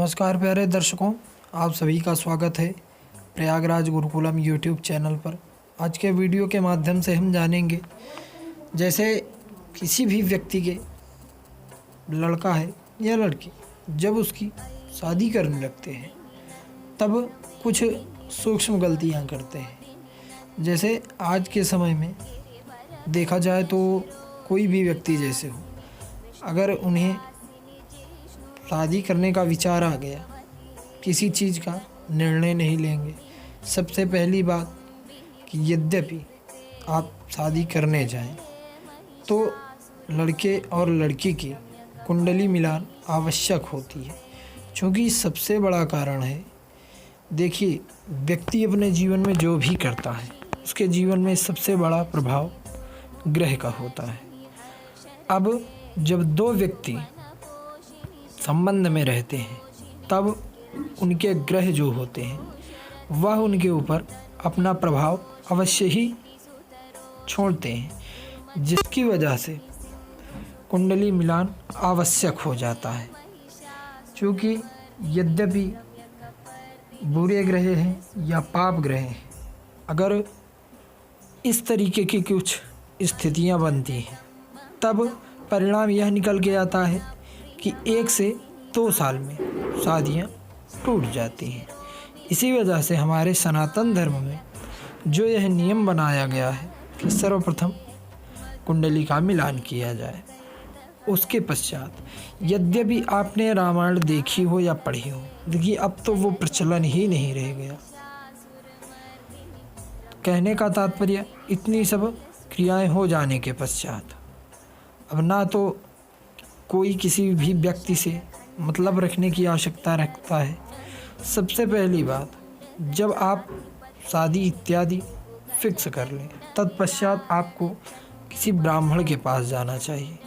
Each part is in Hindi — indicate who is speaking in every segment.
Speaker 1: नमस्कार प्यारे दर्शकों, आप सभी का स्वागत है प्रयागराज गुरुकुलम यूट्यूब चैनल पर। आज के वीडियो के माध्यम से हम जानेंगे, जैसे किसी भी व्यक्ति के लड़का है या लड़की जब उसकी शादी करने लगते हैं तब कुछ सूक्ष्म गलतियां करते हैं। जैसे आज के समय में देखा जाए तो कोई भी व्यक्ति जैसे हो, अगर उन्हें शादी करने का विचार आ गया, किसी चीज़ का निर्णय नहीं लेंगे। सबसे पहली बात कि यद्यपि आप शादी करने जाएं तो लड़के और लड़की की कुंडली मिलान आवश्यक होती है, क्योंकि सबसे बड़ा कारण है, देखिए, व्यक्ति अपने जीवन में जो भी करता है उसके जीवन में सबसे बड़ा प्रभाव ग्रह का होता है। अब जब दो व्यक्ति संबंध में रहते हैं तब उनके ग्रह जो होते हैं वह उनके ऊपर अपना प्रभाव अवश्य ही छोड़ते हैं, जिसकी वजह से कुंडली मिलान आवश्यक हो जाता है। क्योंकि यद्यपि बुरे ग्रह हैं या पाप ग्रह हैं, अगर इस तरीके की कुछ स्थितियां बनती हैं तब परिणाम यह निकल के आता है कि 1 से 2 साल में शादियां टूट जाती हैं। इसी वजह से हमारे सनातन धर्म में जो यह नियम बनाया गया है कि सर्वप्रथम कुंडली का मिलान किया जाए। उसके पश्चात यद्यपि आपने रामायण देखी हो या पढ़ी हो, देखिए अब तो वो प्रचलन ही नहीं रह गया। कहने का तात्पर्य, इतनी सब क्रियाएं हो जाने के पश्चात अब ना तो कोई किसी भी व्यक्ति से मतलब रखने की आवश्यकता रखता है। सबसे पहली बात, जब आप शादी इत्यादि फिक्स कर लें तत्पश्चात आपको किसी ब्राह्मण के पास जाना चाहिए।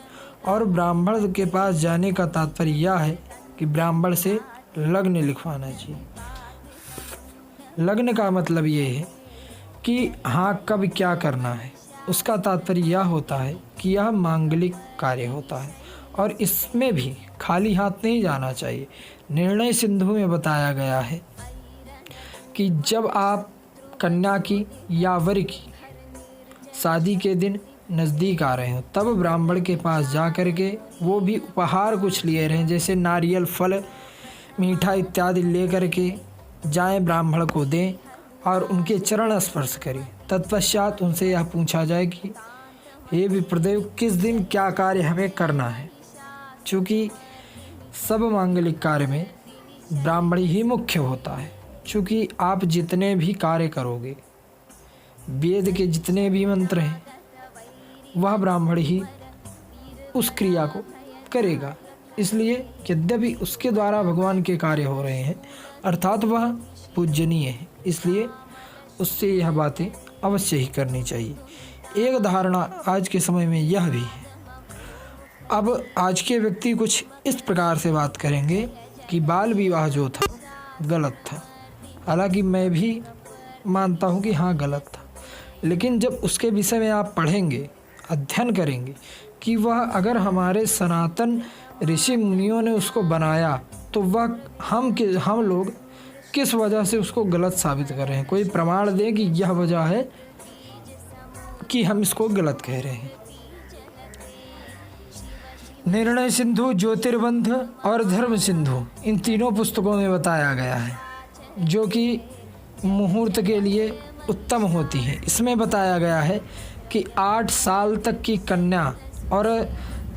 Speaker 1: और ब्राह्मण के पास जाने का तात्पर्य यह है कि ब्राह्मण से लग्न लिखवाना चाहिए। लग्न का मतलब ये है कि हाँ, कब क्या करना है। उसका तात्पर्य यह होता है कि यह मांगलिक कार्य होता है और इसमें भी खाली हाथ नहीं जाना चाहिए। निर्णय सिंधु में बताया गया है कि जब आप कन्या की या वर की शादी के दिन नज़दीक आ रहे हो तब ब्राह्मण के पास जा कर के वो भी उपहार कुछ लिए रहें, जैसे नारियल, फल, मीठा इत्यादि ले कर के जाएं, ब्राह्मण को दें और उनके चरण स्पर्श करें। तत्पश्चात उनसे यह पूछा जाए कि हे विप्रदेव, किस दिन क्या कार्य हमें करना है। चूँकि सब मांगलिक कार्य में ब्राह्मण ही मुख्य होता है। चूँकि आप जितने भी कार्य करोगे, वेद के जितने भी मंत्र हैं, वह ब्राह्मण ही उस क्रिया को करेगा। इसलिए यद्यपि उसके द्वारा भगवान के कार्य हो रहे हैं, अर्थात वह पूजनीय है, इसलिए उससे यह बातें अवश्य ही करनी चाहिए। एक धारणा आज के समय में यह भी है। अब आज के व्यक्ति कुछ इस प्रकार से बात करेंगे कि बाल विवाह जो था गलत था। हालांकि मैं भी मानता हूँ कि हाँ, गलत था, लेकिन जब उसके विषय में आप पढ़ेंगे, अध्ययन करेंगे कि वह अगर हमारे सनातन ऋषि मुनियों ने उसको बनाया तो वह हम लोग किस वजह से उसको गलत साबित कर रहे हैं। कोई प्रमाण दें कि यह वजह है कि हम इसको गलत कह रहे हैं। निर्णय सिंधु, ज्योतिर्बंध और धर्म सिंधु, इन तीनों पुस्तकों में बताया गया है, जो कि मुहूर्त के लिए उत्तम होती है। इसमें बताया गया है कि 8 साल तक की कन्या और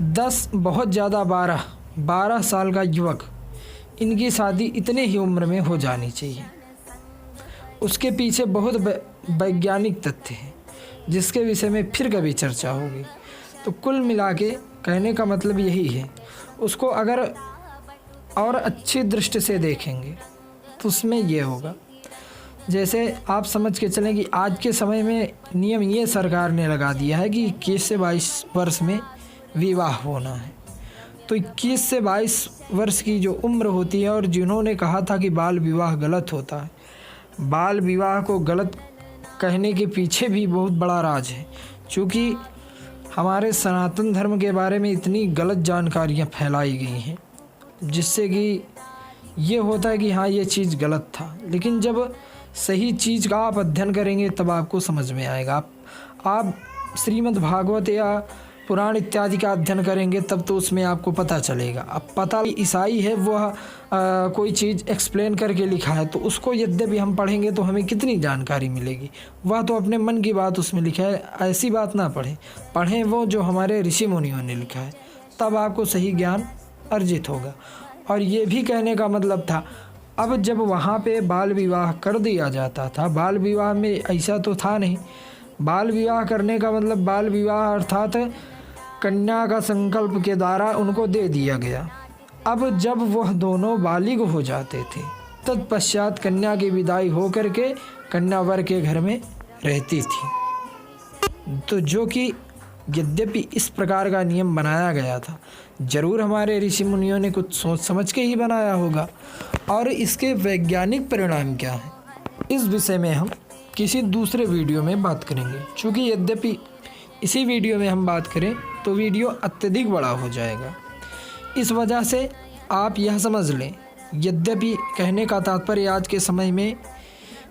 Speaker 1: 10 बहुत ज़्यादा 12 साल का युवक, इनकी शादी इतने ही उम्र में हो जानी चाहिए। उसके पीछे बहुत वैज्ञानिक तथ्य हैं, जिसके विषय में फिर कभी चर्चा होगी। तो कुल मिला के कहने का मतलब यही है, उसको अगर और अच्छी दृष्टि से देखेंगे तो उसमें ये होगा, जैसे आप समझ के चलें कि आज के समय में नियम ये सरकार ने लगा दिया है कि 21 से 22 वर्ष में विवाह होना है। तो 21 से 22 वर्ष की जो उम्र होती है, और जिन्होंने कहा था कि बाल विवाह गलत होता है, बाल विवाह को गलत कहने के पीछे भी बहुत बड़ा राज है। क्योंकि हमारे सनातन धर्म के बारे में इतनी गलत जानकारियाँ फैलाई गई हैं, जिससे कि ये होता है कि हाँ ये चीज़ गलत था, लेकिन जब सही चीज़ का आप अध्ययन करेंगे तब आपको समझ में आएगा। आप श्रीमद् भागवत या पुराण इत्यादि का अध्ययन करेंगे तब तो उसमें आपको पता चलेगा। अब पता ईसाई है वह कोई चीज़ एक्सप्लेन करके लिखा है तो उसको यद्यपि हम पढ़ेंगे तो हमें कितनी जानकारी मिलेगी। वह तो अपने मन की बात उसमें लिखा है, ऐसी बात ना पढ़ें वो जो हमारे ऋषि मुनियों ने लिखा है, तब आपको सही ज्ञान अर्जित होगा। और ये भी कहने का मतलब था, अब जब वहाँ पे बाल विवाह कर दिया जाता था, बाल विवाह में ऐसा तो था नहीं, बाल विवाह करने का मतलब बाल विवाह अर्थात कन्या का संकल्प के द्वारा उनको दे दिया गया। अब जब वह दोनों बालिग हो जाते थे तत्पश्चात कन्या की विदाई हो करके कन्या वर के घर में रहती थी। तो जो कि यद्यपि इस प्रकार का नियम बनाया गया था, जरूर हमारे ऋषि मुनियों ने कुछ सोच समझ के ही बनाया होगा। और इसके वैज्ञानिक परिणाम क्या हैं, इस विषय में हम किसी दूसरे वीडियो में बात करेंगे। चूँकि यद्यपि इसी वीडियो में हम बात करें तो वीडियो अत्यधिक बड़ा हो जाएगा, इस वजह से आप यह समझ लें, यद्यपि कहने का तात्पर्य आज के समय में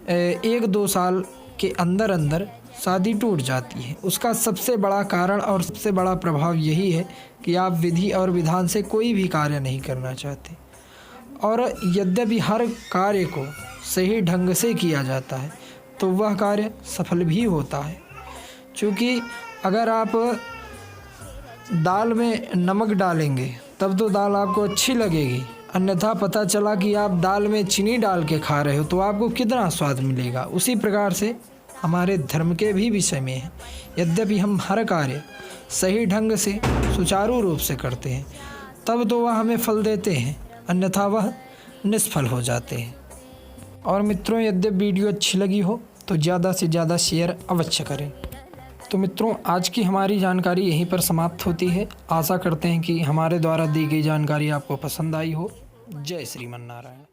Speaker 1: 1-2 साल के अंदर अंदर शादी टूट जाती है। उसका सबसे बड़ा कारण और सबसे बड़ा प्रभाव यही है कि आप विधि और विधान से कोई भी कार्य नहीं करना चाहते। और यद्यपि हर कार्य को सही ढंग से किया जाता है तो वह कार्य सफल भी होता है। क्योंकि अगर आप दाल में नमक डालेंगे तब तो दाल आपको अच्छी लगेगी, अन्यथा पता चला कि आप दाल में चीनी डाल के खा रहे हो तो आपको कितना स्वाद मिलेगा। उसी प्रकार से हमारे धर्म के भी विषय में है, यद्यपि हम हर कार्य सही ढंग से सुचारू रूप से करते हैं तब तो वह हमें फल देते हैं, अन्यथा वह निष्फल हो जाते हैं। और मित्रों, यद्यपि वीडियो अच्छी लगी हो तो ज़्यादा से ज़्यादा शेयर अवश्य करें। तो मित्रों, आज की हमारी जानकारी यहीं पर समाप्त होती है। आशा करते हैं कि हमारे द्वारा दी गई जानकारी आपको पसंद आई हो। जय श्रीमन नारायण।